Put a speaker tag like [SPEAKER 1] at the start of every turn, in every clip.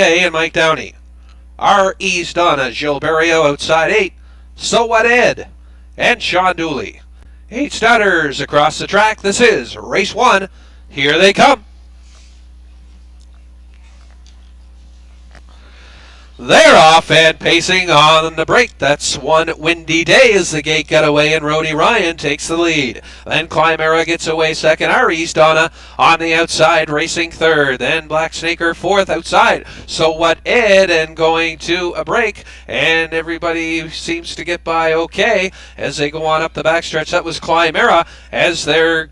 [SPEAKER 1] And Mike Downey. Our E's Donna, Gilles Barrio outside 8. So What Ed and Sean Dooley. 8 starters across the track. This is race 1. Here they come. They're off and pacing on the break. That's One Windy Day as the gate got away and Rody Ryan takes the lead. Then Climera gets away second. Our East Donna on the outside racing third. Then Black Snaker fourth outside. So What Ed and going to a break. And everybody seems to get by okay as they go on up the backstretch. That was Climera as they're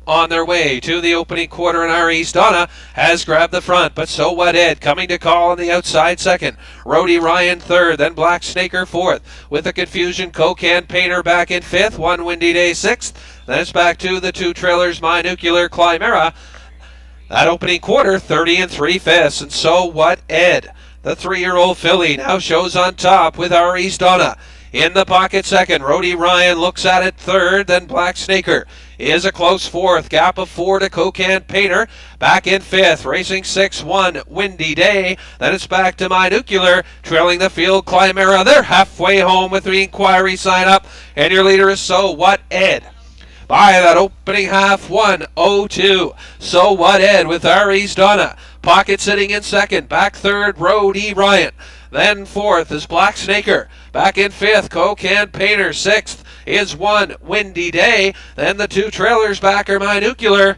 [SPEAKER 1] on their way to the opening quarter, and our East Donna has grabbed the front, but So What Ed coming to call on the outside second. Rody Ryan third, then Black Snaker fourth. With the confusion, Cocan Painter back in fifth, One Windy Day sixth. Then it's back to the 2 trailers, My Nuclear, Climera. That opening quarter, 30 3/5, and So What Ed, the 3-year-old filly, now shows on top with our East Donna. In the pocket second, Rody Ryan looks at it third, then Black Snaker is a close fourth. Gap of 4 to Cocan Painter. Back in fifth, racing 6, One Windy Day. Then it's back to My Nuclear, trailing the field, Climera. They're halfway home with the inquiry sign up, and your leader is So What Ed. By that opening half, 1:02. So What Ed with our East Donna. Pocket sitting in second. Back third, Rody Ryan. Then fourth is Black Snaker. Back in fifth, Cocan Painter. Sixth is One Windy Day. Then the 2 trailers back are My Nuclear.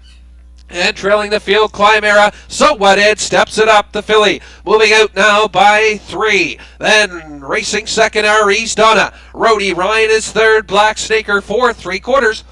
[SPEAKER 1] And trailing the field, Climera. So What Ed steps it up, the filly. Moving out now by 3. Then racing second, our East Donna. Rody Ryan is third. Black Snaker fourth. 3/4.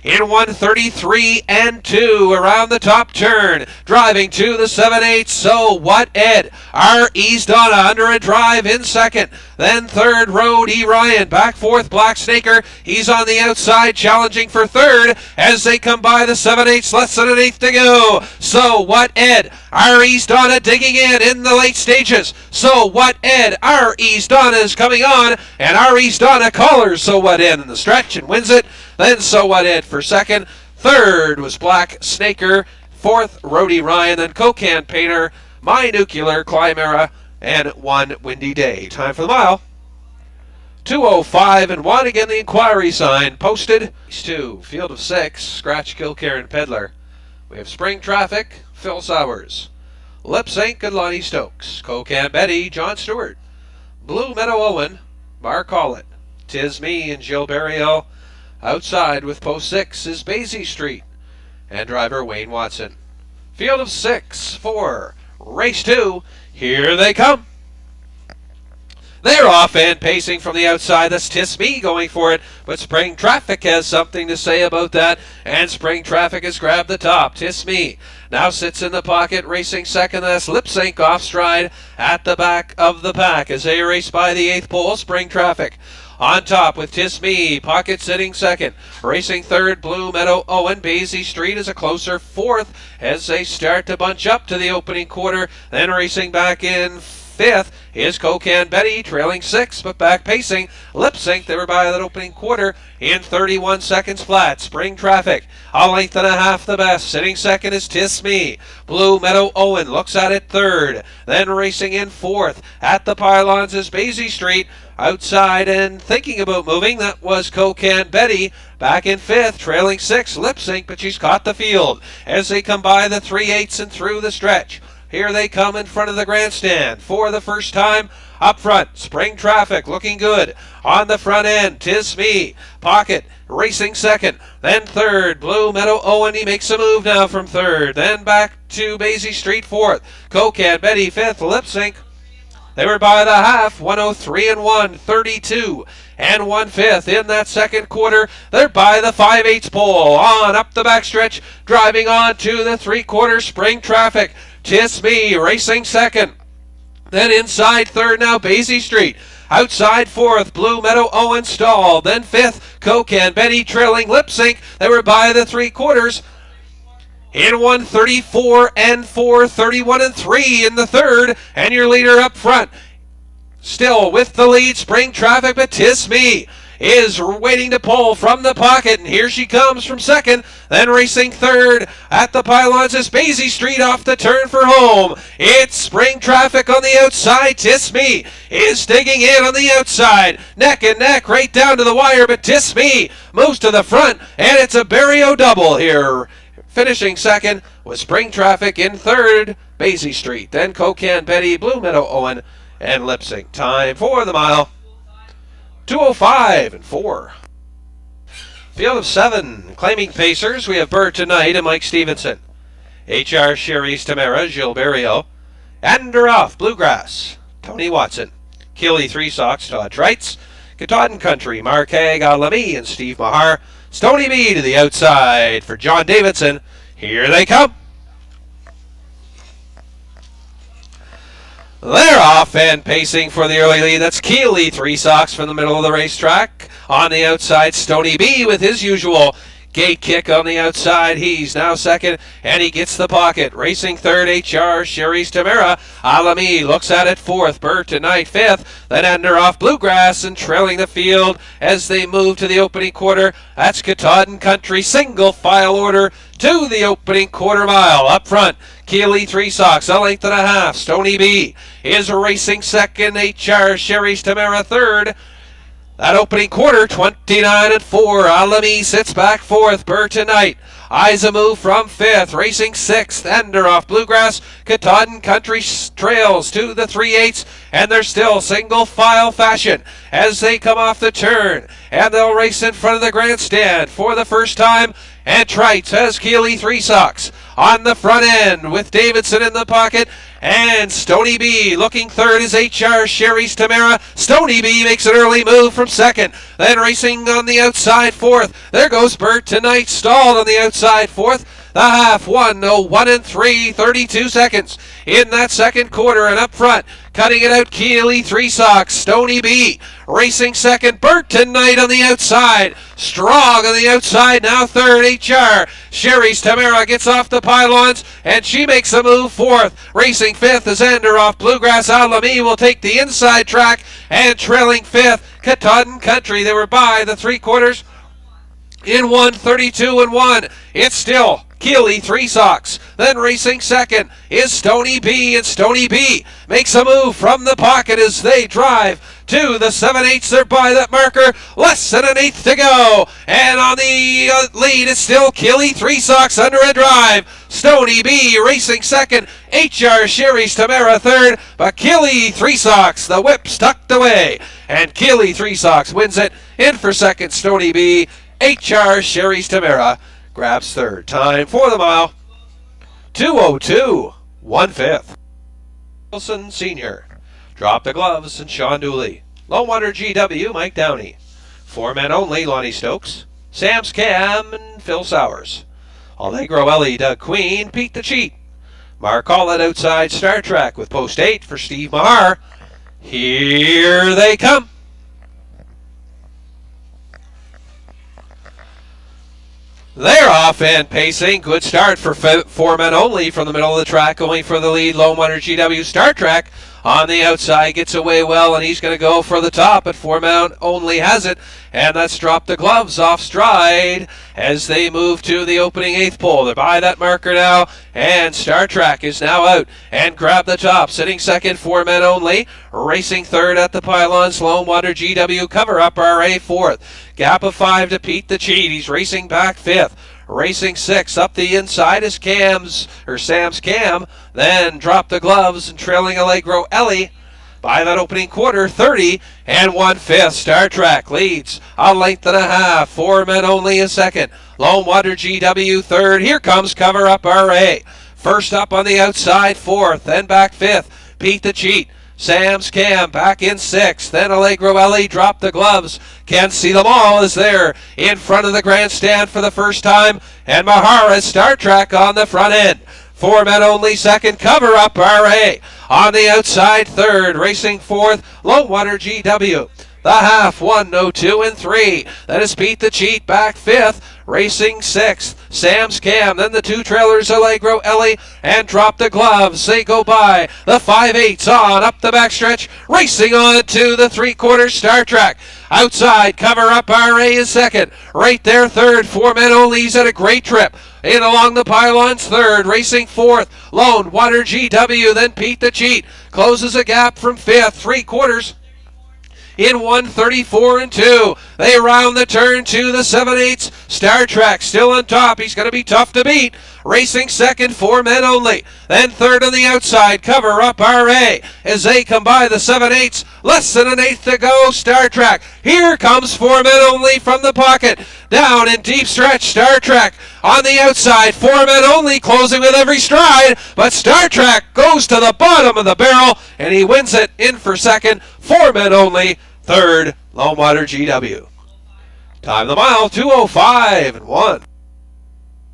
[SPEAKER 1] In 1:33 2 around the top turn. Driving to the 7/8, So What Ed. Our East Donna under a drive in second. Then third, Rody Ryan. Back fourth, Black Snaker. He's on the outside challenging for third as they come by the 7/8, less than an eighth to go. So What Ed. Our East Donna digging in the late stages. So What Ed. Our East Donna is coming on, and our East Donna collars So What Ed in the stretch and wins it. Then So What Ed for second. Third was Black Snaker. Fourth, Rody Ryan. Then Cocan Painter, My Nuclear, Climera, and One Windy Day. Time for the mile. 2:05 1. Again, the inquiry sign posted. 2, field of 6, Scratch, Kilcare, and Peddler. We have Spring Traffic, Phil Sowers. Lip Sync and Lonnie Stokes. Cocan Betty, John Stewart. Blue Meadow Owen, Mark Collett. Tis Me and Gilles Barrio. Outside with post 6 is Basie Street and driver Wayne Watson. Field of 6 for race 2. Here they come. They're off and pacing from the outside. That's Tis Me going for it, but Spring Traffic has something to say about that, and Spring Traffic has grabbed the top. Tis Me now sits in the pocket, racing second. That's Lip Sync off stride at the back of the pack as they race by the 8th pole. Spring Traffic on top with Tis Me, pocket sitting second. Racing third, Blue Meadow Owen. Basie Street is a closer fourth as they start to bunch up to the opening quarter. Then racing back in fifth is Cocan Betty, trailing 6, but back pacing. Lip Sync, they were by that opening quarter in 31 seconds flat. Spring Traffic, a length and a half the best. Sitting second is Tis Me. Blue Meadow Owen looks at it third. Then racing in fourth at the pylons is Basie Street. Outside and thinking about moving, that was Cocan Betty. Back in fifth, trailing 6, Lip Sync, but she's caught the field as they come by the 3/8 and through the stretch. Here they come in front of the grandstand for the first time. Up front, Spring Traffic looking good. On the front end, Tis Me. Pocket racing second. Then third, Blue Meadow Owen. He makes a move now from third. Then back to Basie Street fourth. Cocan Betty fifth. Lip Sync. They were by the half, 1:03 1, 32 1/5 in that second quarter. They're by the 5/8 pole. On up the backstretch, driving on to the 3/4. Spring Traffic. Tis Me racing second. Then inside third now, Basie Street. Outside fourth, Blue Meadow Owen stalled. Then fifth, Cocan Betty trailing Lip Sync. They were by the 3/4. In 1:34 4, 31 3 in the third, and your leader up front. Still with the lead, Spring Traffic, but Tis Me is waiting to pull from the pocket, and here she comes from second. Then racing third at the pylons is Basie Street off the turn for home. It's Spring Traffic on the outside. Tis Me is digging in on the outside. Neck and neck right down to the wire, but Tis Me moves to the front, and it's a Barrio double here. Finishing second was Spring Traffic, in third, Basie Street. Then Cocan Betty, Blue Meadow Owen, and Lip Sync. Time for the mile, 2:05 and 4. Field of 7, claiming pacers. We have Bird Tonight and Mike Stevenson. HR Sherry's Tamara, Gilles Barrio. Anderoff, Bluegrass, Tony Watson. Keeley Three Socks, Todd Treitz. Katahdin Country, Mark Haig, Lamy, and Steve Mahar. Stony B to the outside for John Davidson. Here they come. They're off and pacing for the early lead. That's Keeley Three Socks from the middle of the racetrack. On the outside, Stony B with his usual gate kick on the outside. He's now second, and he gets the pocket. Racing third, HR Sherry's Tamara. Alamy looks at it fourth. Bird Tonight fifth. Then Anderoff, Bluegrass, and trailing the field as they move to the opening quarter. That's Katahdin Country, single file order to the opening quarter mile. Up front, Keeley Three Socks, a length and a half. Stony B is racing second. HR Sherry's Tamara third. That opening quarter, 29 and 4. Alamy sits back fourth. Bird Tonight eyes a move from fifth. Racing sixth. Anderoff, Bluegrass. Katahdin Country trails to the 3/8, and they're still single file fashion as they come off the turn. And they'll race in front of the grandstand for the first time. And Treitz has Keeley Three Socks on the front end with Davidson in the pocket. And Stony B looking third is HR Sherry's Tamara. Stony B makes an early move from second. Then racing on the outside fourth. There goes Bird Tonight, stalled on the outside fourth. The half, 1:01 and 3, 32 seconds in that second quarter. And up front, cutting it out, Keeley Three Socks. Stony B racing second. Bird Tonight on the outside. Strong on the outside, now third. HR Sherry's Tamara gets off the pylons, and she makes a move fourth. Racing fifth is Anderoff, Bluegrass. Alamy will take the inside track, and trailing fifth, Katahdin Country. They were by the three quarters in 1:32 and 1. It's still Keeley Three Socks. Then racing second is Stony B, and Stony B makes a move from the pocket as they drive to the 7/8. They're by that marker. Less than an eighth to go. And on the lead is still Keeley Three Socks under a drive. Stony B racing second. HR Sherry's Tamara third. But Keeley Three Socks, the whip's tucked away. And Keeley Three Socks wins it. In for second, Stony B. HR Sherry's Tamara grabs third. Time for the mile, 2:02, 1/5. Wilson Sr. Drop the Gloves, and Sean Dooley. Lone Wonder GW, Mike Downey. 4 men only, Lonnie Stokes. Sam's Cam and Phil Sowers. Allegro Ellie, Doug Queen, Pete the Cheat. Mark Allett outside Star Trek with post 8 for Steve Mahar. Here they come. They're off and pacing. Good start for 4 men only from the middle of the track, going for the lead. Lone Wonder GW Star Trek on the outside gets away well, and he's going to go for the top, but 4 men only has it. And that's Drop the Gloves off stride as they move to the opening 8th pole. They're by that marker now, and Star Trek is now out and grab the top. Sitting second, 4 men only. Racing third at the pylons, Lone Wonder GW cover up RA fourth. Gap of 5 to Pete the Cheat. He's racing back fifth. Racing 6 up the inside is Sam's Cam. Then Drop the Gloves and trailing Allegro Ellie. By that opening quarter, 30 and 1/5. Star Trek leads a length and a half. 4 men only in second. Lone Wonder GW third. Here comes Cover Up RA. First up on the outside, fourth. Then back fifth, Pete the Cheat. Sam's Cam back in 6th. Then Allegro Ellie Drop the Gloves. Can't see them all as they're in front of the grandstand for the first time. And Mahara's Star Trek on the front end. 4 men only second. Cover Up RA on the outside third. Racing fourth, Lone Wonder GW. the half 1:02 and 3. That is Pete the Cheat back 5th. Racing 6th, Sam's Cam, then the 2 trailers, Allegro Ellie, and Drop the Gloves. They go by the 5/8s on up the backstretch, racing on to the 3/4 Star Trek. Outside, Cover Up RA is second. Right there, third. 4 men only. He's had a great trip. In along the pylons, third. Racing fourth, Lone Water GW, then Pete the Cheat. Closes a gap from 5th, 3/4. In 1:34 and 2. They round the turn to the 7/8. Star Trek still on top. He's going to be tough to beat. Racing second, 4 men only. Then third on the outside, Cover Up RA. As they come by the 7/8, less than an eighth to go, Star Trek. Here comes 4 men only from the pocket. Down in deep stretch, Star Trek. On the outside, 4 men only, closing with every stride. But Star Trek goes to the bottom of the barrel, and he wins it in for second. 4 men only. Third, Lone Water GW. Time the mile, 2:05 and 1.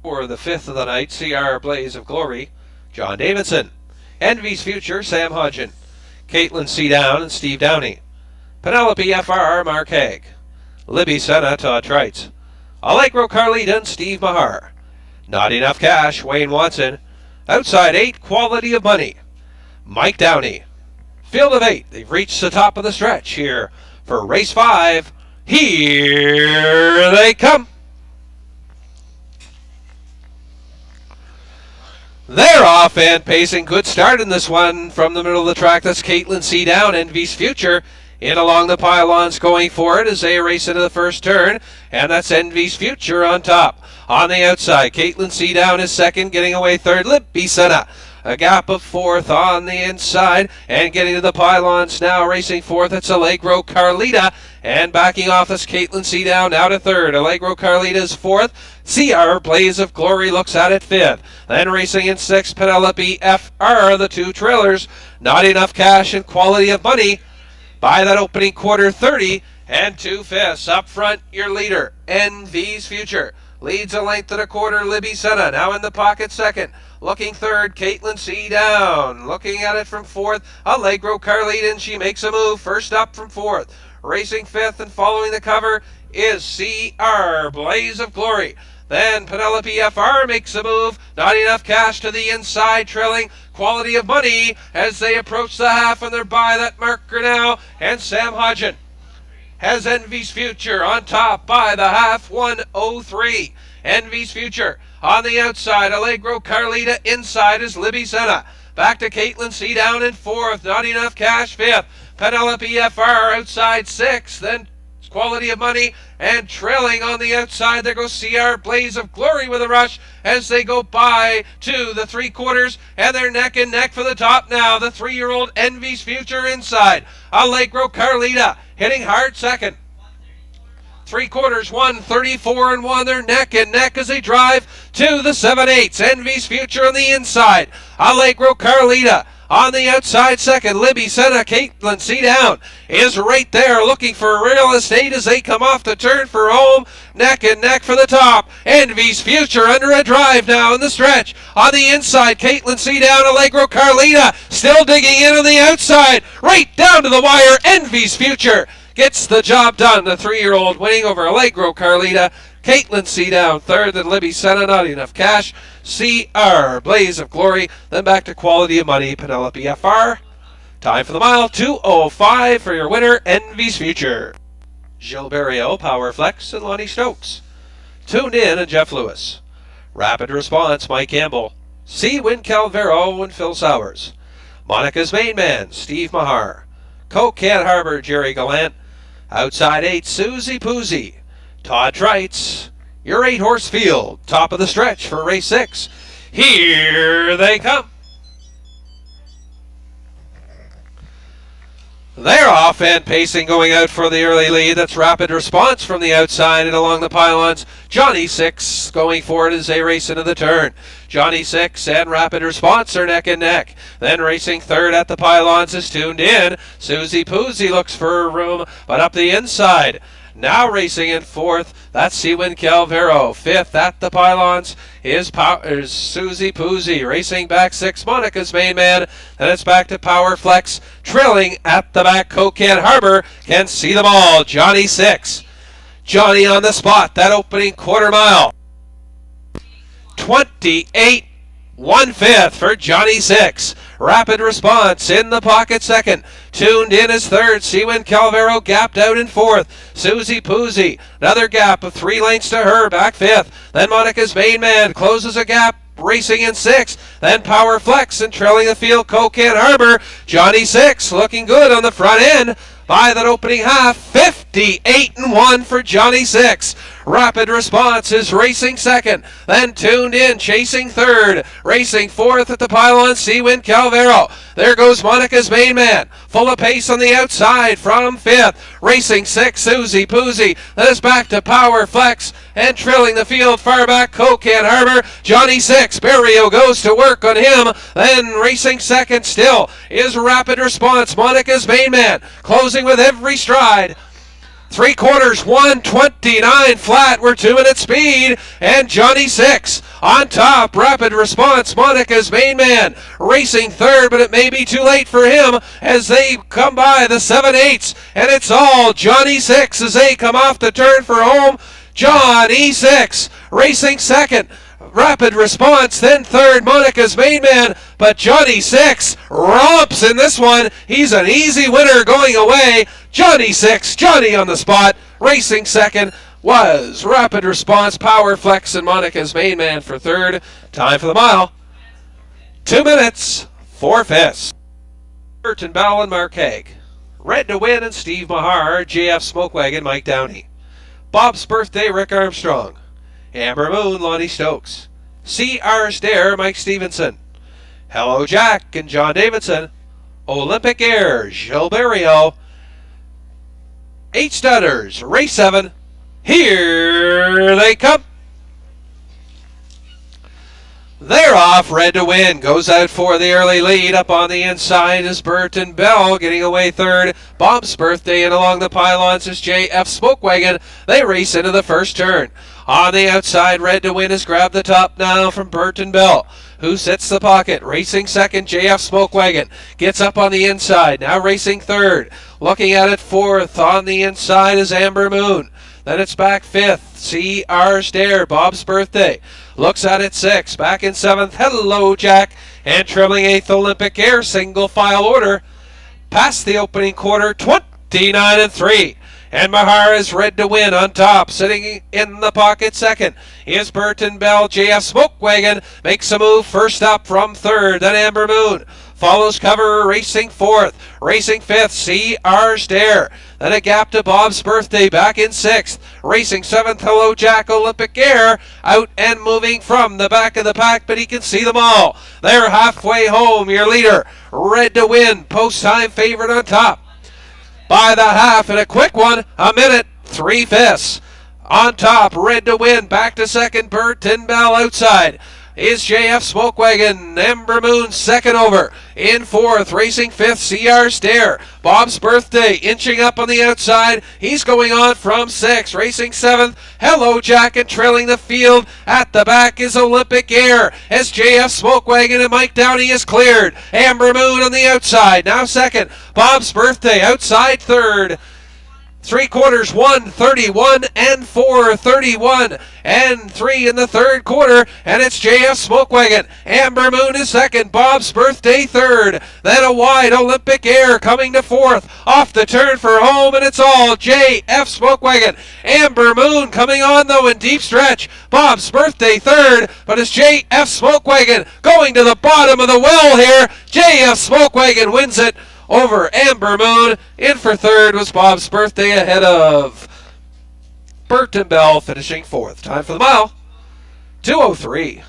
[SPEAKER 1] For the 5th of the night, CR Blaze of Glory, John Davidson. Envy's Future, Sam Hodgin. Caitlin C. Down and Steve Downey. Penelope FR, Mark Haig. Libby Senna, Todd Trites. Allegro Carlita and Steve Mahar. Not Enough Cash, Wayne Watson. Outside 8, Quality of Money, Mike Downey. Field of 8, they've reached the top of the stretch here for race 5. Here they come. They're off and pacing. Good start in this one from the middle of the track. That's Caitlin C. Down, Envy's Future. In along the pylons going for it as they race into the first turn. And that's Envy's Future on top. On the outside, Caitlin C. Down is second, getting away third. Libby Senna. A gap of 4th on the inside, and getting to the pylons now, racing 4th, it's Allegro Carlita, and backing off is Caitlin C. Down, now to 3rd. Allegro Carlita is 4th. CR Blaze of Glory looks at it 5th. Then racing in 6th, Penelope FR, the 2 trailers, Not Enough Cash and Quality of Money. By that opening quarter, 30 and 2/5. Up front, your leader, Envy's Future. Leads a length and a quarter, Libby Senna, now in the pocket second. Looking third, Caitlin C. Down. Looking at it from 4th, Allegro Carlita, and she makes a move. First up from 4th. Racing 5th and following the cover is CR Blaze of Glory. Then Penelope FR makes a move. Not Enough Cash to the inside, trailing Quality of Money as they approach the half, and they're by that marker now. And Sam Hodgin has Envy's Future on top by the half, 1:03. Envy's Future on the outside, Allegro Carlita. Inside is Libby Senna. Back to Caitlin C. Down in 4th. Not Enough Cash 5th. Penelope FR outside 6th. Then Quality of Money, and trailing on the outside, there goes CR Blaze of Glory with a rush as they go by to the 3/4, and they're neck and neck for the top now. The 3-year-old Envy's Future inside. Allegro Carlita hitting hard second. 3/4, 1:34 and 1. They're neck and neck as they drive to the 7/8. Envy's Future on the inside. Allegro Carlita on the outside second. Libby Senna, Caitlin C. Down is right there looking for real estate as they come off the turn for home. Neck and neck for the top. Envy's Future under a drive now in the stretch. On the inside, Caitlin C. Down, Allegro Carlita still digging in on the outside. Right down to the wire, Envy's Future gets the job done. The 3-year-old winning over Allegro Carlita. Caitlin C. Down third, then Libby Senna, Not Enough Cash. CR Blaze of Glory, then back to Quality of Money, Penelope FR. Time for the mile, 2:05 for your winner, Envy's Future. Gilberto, Power Flex, and Lonnie Stokes. Tuned in, and Jeff Lewis. Rapid Response, Mike Campbell. C. Win Calvero and Phil Sowers. Monica's Main Man, Steve Mahar. Coquette Harbor, Jerry Gallant. Outside 8, Susie Poozy. Todd Trites. Your 8-horse field, top of the stretch for race 6. Here they come. They're off and pacing, going out for the early lead. That's Rapid Response from the outside and along the pylons. Johnny 6 going forward as they race into the turn. Johnny 6 and Rapid Response are neck and neck. Then racing third at the pylons is Tuned In. Susie Poozy looks for room, but up the inside. Now racing in fourth, that's Seawin Calvero. Fifth at the pylons is Susie Poozy. Racing back six, Monica's Main Man. Then it's back to Power Flex. Trilling at the back, Coquette Harbor. Can see them all. Johnny 6. Johnny on the spot, that opening quarter mile. 28 1/5 for Johnny 6. Rapid Response in the pocket second. Tuned in is third. Seawin Calvero gapped out in fourth. Susie Poozy, another gap of 3 lengths to her, back fifth. Then Monica's Main Man closes a gap, racing in sixth. Then Power Flex and trailing the field, Coquette Harbor. Johnny 6 looking good on the front end. By that opening half, 58-1 for Johnny 6. Rapid Response is racing second, then Tuned In chasing third, racing fourth at the pylon, Seawin Calvero. There goes Monica's Main Man, full of pace on the outside from fifth, racing sixth, Susie Poozy. Then it's back to Power Flex and trilling the field far back, Coquette Harbor. Johnny 6, Barrio goes to work on him, then racing second still is Rapid Response, Monica's Main Man, closing with every stride. 3/4, 1:29 flat. We're 2 minute speed, and Johnny 6 on top. Rapid Response, Monica's Main Man, racing third, but it may be too late for him as they come by the 7/8, and it's all Johnny 6 as they come off the turn for home. Johnny 6 racing second. Rapid Response, then third, Monica's Main Man, but Johnny 6 romps in this one. He's an easy winner going away. Johnny 6, Johnny on the spot, racing second was Rapid Response, Power Flex, and Monica's Main Man for third. Time for the mile, 2 minutes, 4/5. Burton Bell and Mark Haig. Red to Win and Steve Mahar, JF Smoke Wagon, Mike Downey. Bob's Birthday, Rick Armstrong. Amber Moon, Lonnie Stokes. C.R.'s Dare, Mike Stevenson. Hello Jack and John Davidson. Olympic Air, Gilles Barrio. 8 Studders, race 7. Here they come. They're off. Red to Win goes out for the early lead. Up on the inside is Burton Bell getting away third. Bob's Birthday, and along the pylons is JF Smoke Wagon. They race into the first turn. On the outside, Red to Win has grabbed the top now from Burton Bell, who sits the pocket. Racing second, JF Smoke Wagon gets up on the inside. Now racing third. Looking at it fourth. On the inside is Amber Moon. Then it's back fifth. C.R.'s Dare, Bob's Birthday. Looks at it sixth. Back in seventh, Hello Jack. And trailing eighth, Olympic Air, single file order. Past the opening quarter, 29-3. And Mahar is Red to Win on top. Sitting in the pocket second is Burton Bell. JF Smoke Wagon makes a move first up from third. Then Amber Moon follows cover, racing fourth. Racing fifth, C.R.'s Dare. Then a gap to Bob's Birthday, back in sixth. Racing seventh, Hello Jack, Olympic Air. Out and moving from the back of the pack, but he can see them all. They're halfway home. Your leader, Red to Win, post-time favorite on top. By the half, and a quick one, 1 minute, 3/5. On top, Red to Win, back to second, Burton Bell outside. Is JF Smoke Wagon, Amber Moon second over. In fourth, racing fifth, C.R.'s Dare. Bob's Birthday inching up on the outside. He's going on from sixth. Racing seventh, Hello Jack, and trailing the field. At the back is Olympic Air as JF Smoke Wagon and Mike Downey is cleared. Amber Moon on the outside, now second. Bob's Birthday outside third. 3/4, 1:31 and 4:31 and 3 in the third quarter, and it's JF Smoke Wagon. Amber Moon is second, Bob's Birthday third. Then a wide Olympic Air coming to fourth, off the turn for home, and it's all JF Smoke Wagon. Amber Moon coming on though in deep stretch. Bob's Birthday third, but it's JF Smoke Wagon going to the bottom of the well here. JF Smoke Wagon wins it over Amber Moon. In for third was Bob's Birthday ahead of Burton Bell, finishing fourth. Time for the mile, 2:03.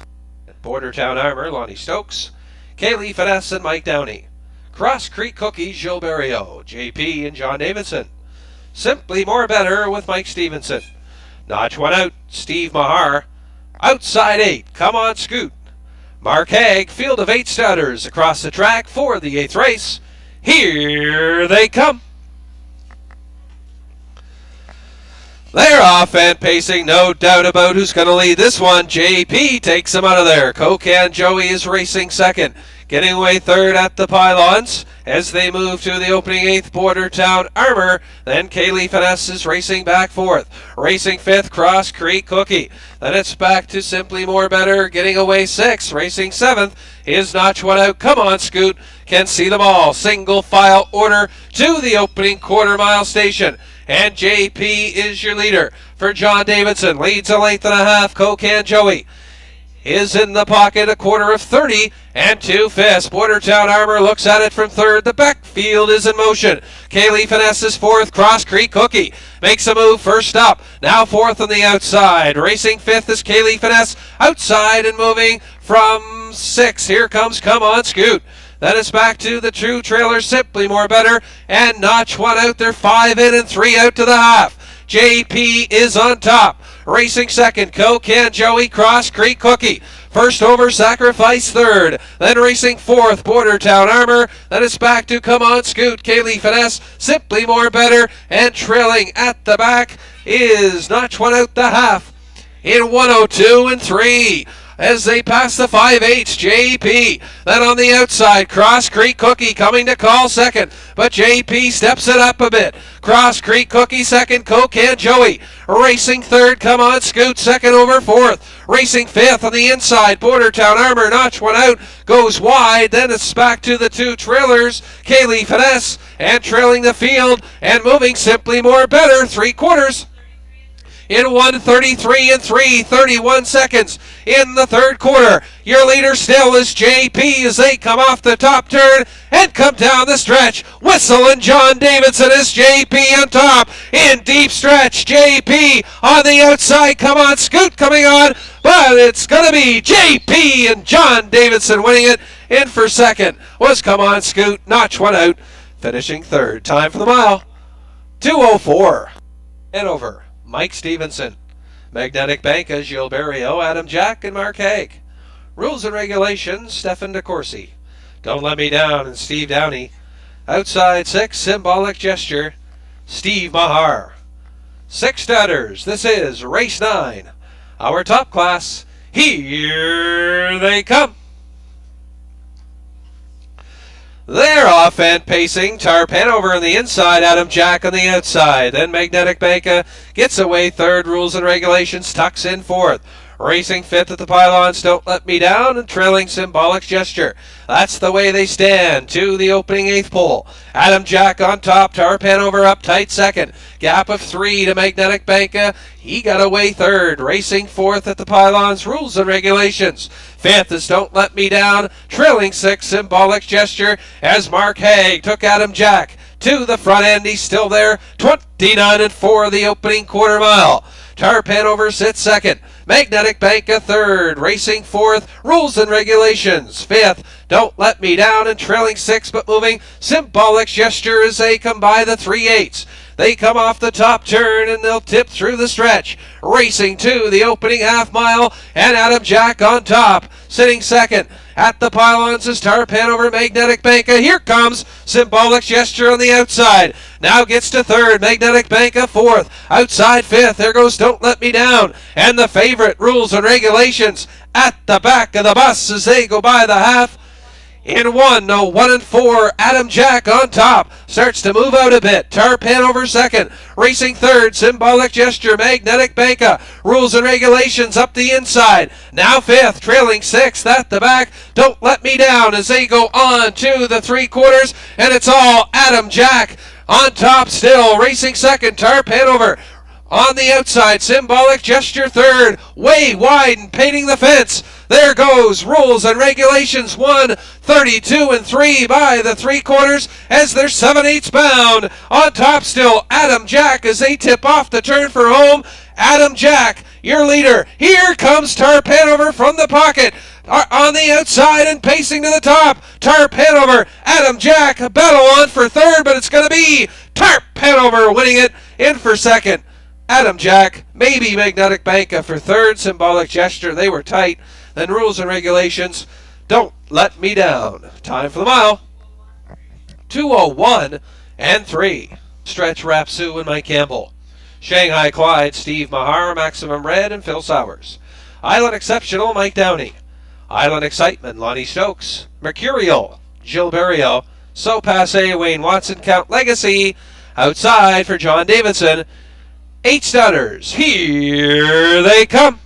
[SPEAKER 1] Bordertown Armor, Lonnie Stokes. Kaylee Finesse and Mike Downey. Cross Creek Cookies, Gilles Barrio. JP and John Davidson. Simply More Better with Mike Stevenson. Notch one out, Steve Mahar. Outside 8, Come On Scoot. Mark Haig, field of 8 Studders across the track for the 8th race. Here they come. They're off and pacing, no doubt about who's going to lead this one. JP takes him out of there. Cocan Joey is racing second. Getting away third at the pylons as they move to the opening eighth, Border Town Armor. Then Kaylee Finesse is racing back fourth. Racing fifth, Cross Creek Cookie. Then it's back to Simply More Better, getting away sixth. Racing seventh is Notch One Out. Come on, Scoot. Can see them all. Single file order to the opening quarter mile station. And JP is your leader for John Davidson. Leads a length and a half. Cocan Joey is in the pocket, a quarter of 30 and 2/5. Border Town Armor looks at it from third. The backfield is in motion. Kaylee Finesse is fourth. Cross Creek Cookie makes a move first up. Now fourth on the outside. Racing fifth is Kaylee Finesse. Outside and moving from sixth. Here comes Come On Scoot. Then it's back to the two trailers, Simply More Better, and Notch One Out. They're 5 in and 3 out to the half. JP is on top. Racing second, Cocan Joey, Cross Creek Cookie. First over, Sacrifice third. Then racing fourth, Border Town Armor. Then it's back to Come On Scoot, Kaylee Finesse, Simply More Better, and trailing at the back is Notch One Out the half in 102 and 3. As they pass the 5/8, JP. Then on the outside, Cross Creek Cookie coming to call second, but JP steps it up a bit. Cross Creek Cookie second, Cocan Joey. Racing third, Come On Scoot, second over fourth. Racing fifth on the inside, Border Town Armor, Notch One Out, goes wide. Then it's back to the two trailers, Kaylee Finesse, and trailing the field and moving Simply More Better, 3/4. In 1:33 and 3:31 seconds in the third quarter. Your leader still is JP as they come off the top turn and come down the stretch. Whistle and John Davidson is JP on top. In deep stretch, JP on the outside. Come On Scoot coming on, but it's going to be JP and John Davidson winning it. In for second was Come On Scoot. Notch One Out, finishing third. Time for the mile, 2:04 and over. Mike Stevenson. Magnetic Banca, Gilles Barrio, Adam Jack, and Mark Haig. Rules and regulations, Stefan DeCourcy. Don't Let Me Down, and Steve Downey. Outside 6, Symbolic Gesture, Steve Mahar. 6 starters, this is race 9. Our top class, here they come. They're off and pacing. Tarpan over on the inside, Adam Jack on the outside. Then Magnetic Banca gets away third. Rules and regulations tucks in fourth. Racing fifth at the pylons, Don't Let Me Down, and trailing Symbolic Gesture. That's the way they stand to the opening eighth pole. Adam Jack on top, Tarpan over up tight second. Gap of 3 to Magnetic Banca. He got away third. Racing fourth at the pylons, Rules and regulations. Fifth is Don't Let Me Down, trailing 6, Symbolic Gesture, as Mark Haig took Adam Jack to the front end. He's still there, 29 and 4 the opening quarter mile. Tarpan over sits second. Magnetic Banca third. Racing fourth. Rules and regulations. Fifth, Don't Let Me Down, and trailing 6 but moving. Symbolic Gesture as they come by the 3/8. They come off the top turn and they'll tip through the stretch. Racing to the opening half mile, and Adam Jack on top, sitting second. At the pylons is Tarpan over Magnetic Banca. Here comes Symbolic Gesture on the outside. Now gets to third. Magnetic Banca fourth. Outside fifth. There goes Don't Let Me Down. And the favorite, Rules and Regulations, at the back of the bus as they go by the half. In 1 and 4, Adam Jack on top. Starts to move out a bit. Tarpan over second. Racing third, Symbolic Gesture, Magnetic Banca. Rules and regulations up the inside. Now fifth, trailing 6th at the back. Don't Let Me Down as they go on to the 3/4. And it's all Adam Jack on top still. Racing second, Tarpan over. On the outside, Symbolic Gesture third, way wide and painting the fence. There goes Rules and Regulations 1:32 and 3 by the 3/4 as they're 7/8 bound. On top still, Adam Jack as they tip off the turn for home. Adam Jack, your leader. Here comes Tarpan over from the pocket. On the outside and pacing to the top. Tarpan over, Adam Jack, a battle on for third, but it's going to be Tarpan over winning it. In for second, Adam Jack, maybe Magnetic Banca for third. Symbolic Gesture, they were tight. Then Rules and Regulations, Don't Let Me Down. Time for the mile, 2:01 and 3. Stretch Rapsoo and Mike Campbell. Shanghai Clyde, Steve Mahar, Maximum Red, and Phil Sowers. Island Exceptional, Mike Downey. Island Excitement, Lonnie Stokes. Mercurial, Jill Berrio. So Passe, Wayne Watson, Count Legacy. Outside for John Davidson. 8 stunners. Here they come.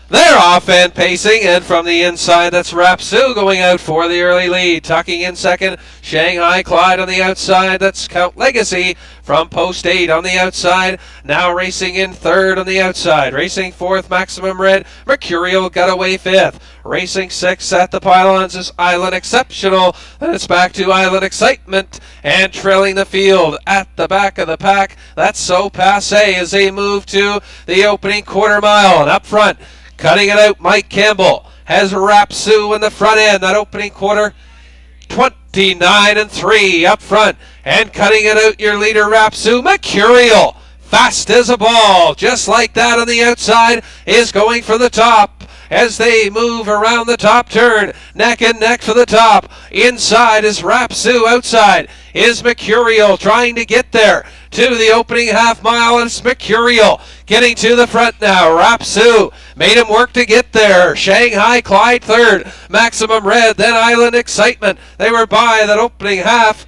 [SPEAKER 1] They're off and pacing, and from the inside, that's Rapsu going out for the early lead. Tucking in second, Shanghai Clyde on the outside. That's Count Legacy from post 8 on the outside. Now racing in third on the outside. Racing fourth, Maximum Red. Mercurial got away fifth. Racing sixth at the pylons is Island Exceptional. Then it's back to Island Excitement, and trailing the field at the back of the pack. That's So Passe as they move to the opening quarter mile. And up front, cutting it out, Mike Campbell has Rapsu in the front end. That opening quarter, 29-3 up front. And cutting it out, your leader, Rapsu. Mercurial, fast as a ball, just like that on the outside, is going for the top. As they move around the top turn, neck and neck for the top. Inside is Rapsu, outside is Mercurial, trying to get there to the opening half mile, and it's Mercurial getting to the front now. Rapsu made him work to get there. Shanghai Clyde third, Maximum Red, then Island Excitement. They were by that opening half.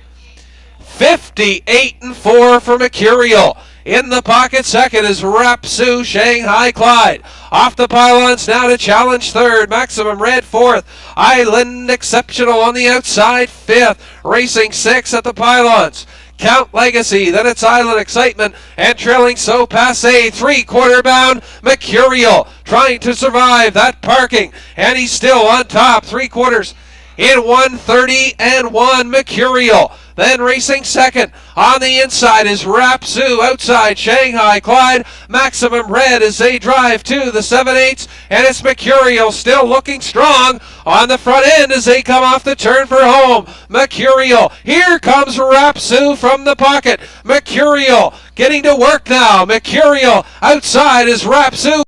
[SPEAKER 1] 58-4 for Mercurial. In the pocket second is Rapsu, Shanghai Clyde. Off the pylons now to challenge third. Maximum Red fourth. Island Exceptional on the outside fifth. Racing sixth at the pylons. Count Legacy, then it's Island Excitement, and trailing So Passe, 3/4 bound, Mercurial trying to survive that parking, and he's still on top, 3/4 in 1:30-1, Mercurial. Then racing second on the inside is Rapsu, outside Shanghai Clyde. Maximum Red as they drive to the 7/8, and it's Mercurial still looking strong on the front end as they come off the turn for home. Mercurial, here comes Rapsu from the pocket. Mercurial getting to work now. Mercurial outside is Rapsu.